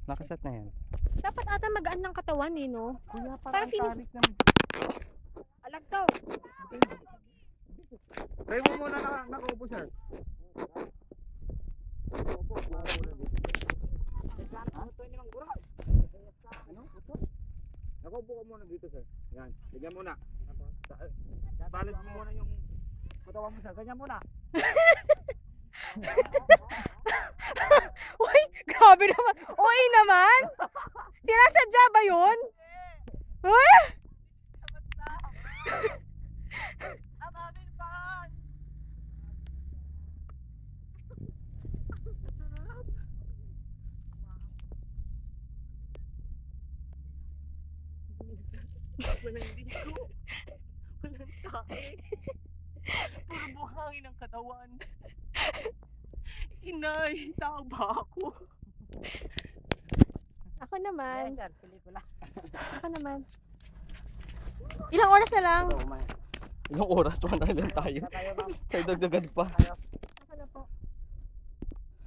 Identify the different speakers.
Speaker 1: Nakaset na yan.
Speaker 2: Dapat ata magaan ng katawan eh, no?
Speaker 1: Kuya,
Speaker 2: Parang feeling-
Speaker 1: tarik ng...
Speaker 2: Alag daw.
Speaker 1: Tayo mo muna nakaupo, sir. Nakaupo ka muna dito, sir. Yan. Ganyan muna. Balance mo muna yung katawan mo, sir. Ganyan muna.
Speaker 2: Uy, grabe naman. Uy naman. Sinasadya ba yun? Uy!
Speaker 3: Walang ligo. Walang kain. Puro buhangin ang katawan. Inay, tao ba ako?
Speaker 2: Ako naman.
Speaker 3: sir, pelikula.
Speaker 2: Ako naman. Ilang oras na lang?
Speaker 1: Ilang oras? 1 lang tayo.
Speaker 3: Tayo, ma'am.
Speaker 1: Tayo dagdagan pa.
Speaker 3: Tayo.